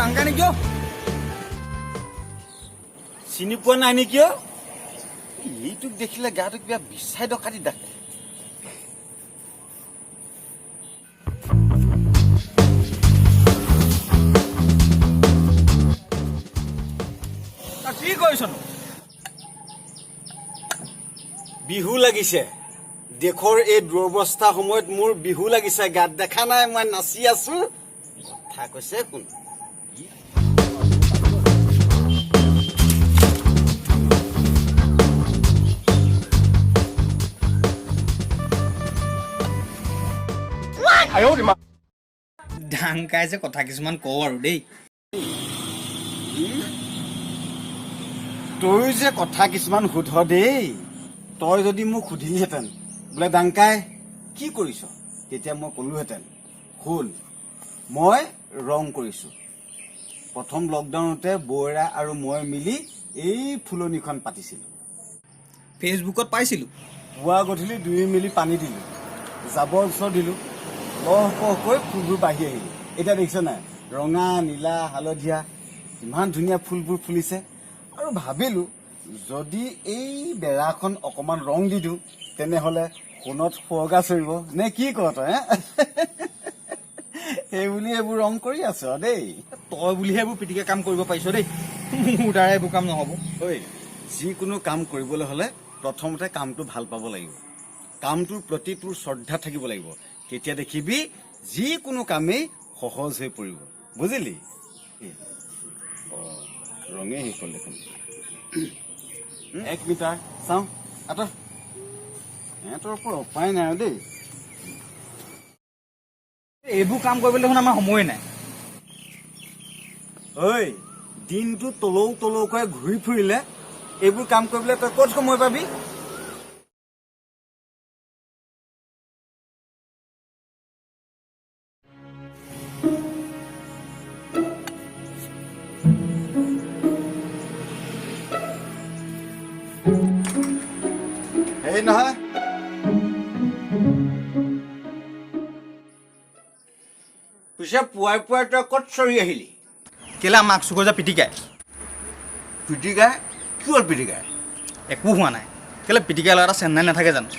ডাংকা নেকি চিনি পোৱা নাই নেকি এইটোক দেখিলে গাটো কিবা বিচাই ডকাতি ডাকে কি কৰিছনো বিহু লাগিছে দেশৰ এই দুৰৱস্থা সময়ত মোৰ বিহু লাগিছে গাত দেখা নাই মই নাচি আছো কথা কৈছে কোন ঢাংকাই যে কথা কিছুমান কওঁ আৰু দেই তই যে কথা কিছুমান সোধ দেই তই যদি মোক সুধিলিহেঁতেন বোলে ডাংকাই কি কৰিছ তেতিয়া মই ক'লোহেঁতেন শুন মই ৰং কৰিছো প্ৰথম লকডাউনতে বৌৰা আৰু মই মিলি এই ফুলনিখন পাতিছিলো ফেচবুকত পাইছিলো পুৱা গধূলি দুই মিলি পানী দিলো জাবৰ জোঁথৰ দিলো লহপহকৈ ফুলবোৰ বাঢ়ি আহিলে এতিয়া দেখিছ নাই ৰঙা নীলা হালধীয়া ইমান ধুনীয়া ফুলবোৰ ফুলিছে আৰু ভাবিলো যদি এই বেৰাখন অকমান ৰং দি দিওঁ তেনেহলে সোণত সুৱগা চৰিব নে কি ক তই সেই বুলি এইবোৰ ৰং কৰি আছ দেই তই বুলিহে এইবোৰ পিটিকে কাম কৰিব পাৰিছ দেই মোৰ দ্বাৰা এইবোৰ কাম নহব ঐ যিকোনো কাম কৰিবলৈ হলে প্ৰথমতে কামটো ভাল পাব লাগিব কামটোৰ প্ৰতি তোৰ শ্ৰদ্ধা থাকিব লাগিব তেতিয়া দেখিবি যিকোনো কামেই সহজ হৈ পৰিব বুজিলি ৰঙে শেষ হ'ল দেখোন 1 মিটাৰ চাওঁ আঁতৰ সিহঁতৰ পৰা উপায় নাই আৰু দেই এইবোৰ কাম কৰিবলৈ দেখোন আমাৰ সময় নাই ঐ দিনটো তলৌকৈ ঘূৰি ফুৰিলে এইবোৰ কাম কৰিবলৈ তই ক'ত সময় পাবি এই নহয় পিছে পুৱাই পুৱাই তই ক'ত চৰি আহিলি কেলা মাক চুকৰ যে পিটিকাই কি হ'ল পিটিকাই একো হোৱা নাই কেলে পিটিকাই লগা এটা চেন্নাই নাথাকে জানো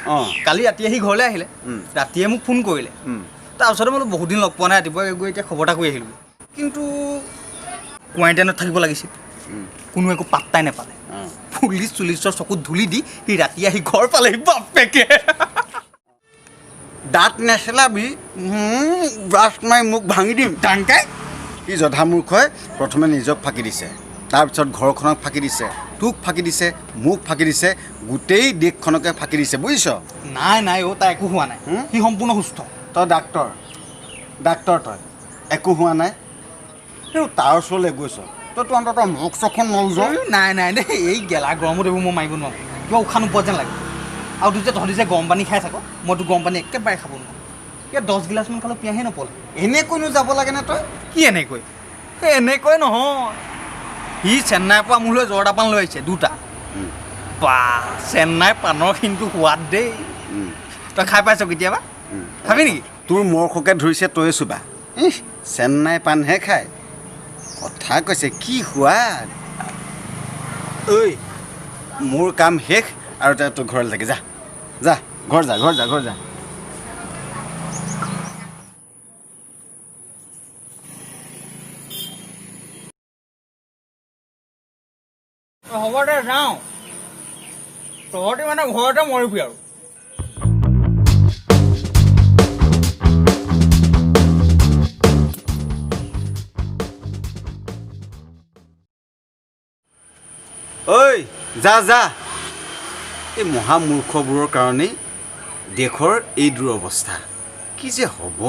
কালি ৰাতি আহি ঘৰলৈ আহিলে ৰাতিয়ে মোক ফোন কৰিলে তাৰপিছতে মই বহুত দিন লগ পোৱা নাই ৰাতিপুৱা গৈ এতিয়া খবৰ এটা কৰি আহিলোঁ কিন্তু কোৱাৰেণ্টাইনত থাকিব লাগিছিল কোনো একো পাত্তাই নাপালে পুলিচ চুলিচৰ চকুত ধূলি দি সি ৰাতি আহি ঘৰ পালেহি বাপেকে দাঁত নেচেলাবি ব্ৰাছ মাৰি মোক ভাঙি দিম ডাংকাই সি জধামূৰ্খই প্ৰথমে নিজক ফাঁকি দিছে তাৰপিছত ঘৰখনক ফাঁকি দিছে তোক ফাঁকি দিছে মোক ফাঁকি দিছে গোটেই দেশখনকে ফাঁকি দিছে বুজিছ নাই তাৰ একো হোৱা নাই সি সম্পূৰ্ণ সুস্থ তই ডাক্তৰ তই একো হোৱা নাই তাৰ ওচৰলৈ গৈছ তইতো অন্তত মুখ চখন নলজ নাই দেই এই গেলা গৰমত এইবোৰ মই মাৰিব নোৱাৰোঁ কিবা উশাহ নোপোৱা যেন লাগে আৰু তোৰ যে তহঁতি যে গৰম পানী খাই থাক মইতো গৰম পানী একেবাৰে খাব নোৱাৰোঁ এতিয়া 10 গিলাচমান খালে পিয়াহে নপলে এনেকৈনো যাব লাগেনে তই কি এনেকৈ নহয় সি চেন্নাইৰ পৰা মোলৈ জৰ্দা পাণ লৈ আহিছে 2টা বা চেন্নাই পাণৰ কিন্তু সোৱাদ দেই তই খাই পাইছ কেতিয়াবা খাবি নেকি তোৰ মৰখকে ধৰিছে তই চুবা চেন্নাই পাণহে খায় কথা কৈছে কি সোৱাদ ঐ মোৰ কাম শেষ আৰু তই ঘৰলৈ থাকে যা ঘৰ যা হ'ব দে যাওঁ তহঁতি মানে ঘৰতে মৰিবি আৰু ঐ যা এই মহামূৰ্খবোৰৰ কাৰণেই দেশৰ এই দুৰৱস্থা কি যে হ'ব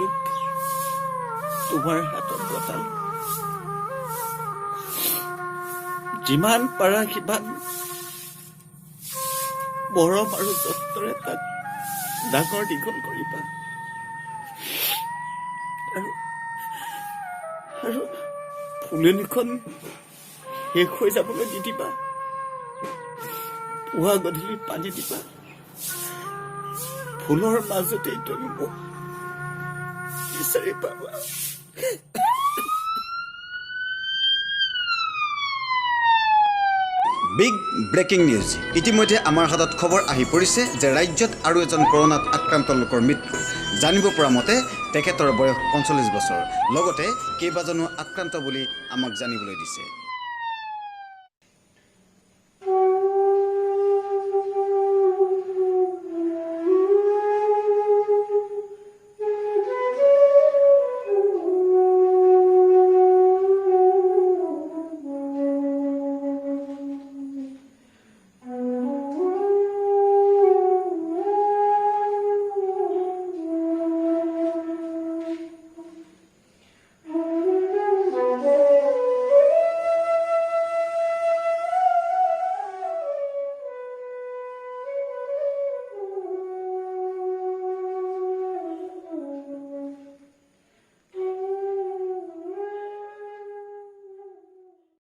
জীৱনটোক তোমাৰ হাতত গতাল যিমান পাৰা সিমান মৰম আৰু যত্নৰে তাক ডাঙৰ দীঘল কৰিবা আৰু ফুলনিখন শেষ হৈ যাবলৈ নিদিবা পুৱা গধূলি পানী দিবা ফুলৰ মাজতেই তুমি মোক বিচাৰি পাবা বিগ ব্ৰেকিং নিউজ ইতিমধ্যে আমাৰ হাতত খবৰ আহি পৰিছে যে ৰাজ্যত আৰু এজন কৰোণাত আক্ৰান্ত লোকৰ মৃত্যু জানিব পৰা মতে তেখেতৰ বয়স ৪৫ বছৰ লগতে কেইবাজনো আক্ৰান্ত বুলি আমাক জানিবলৈ দিছে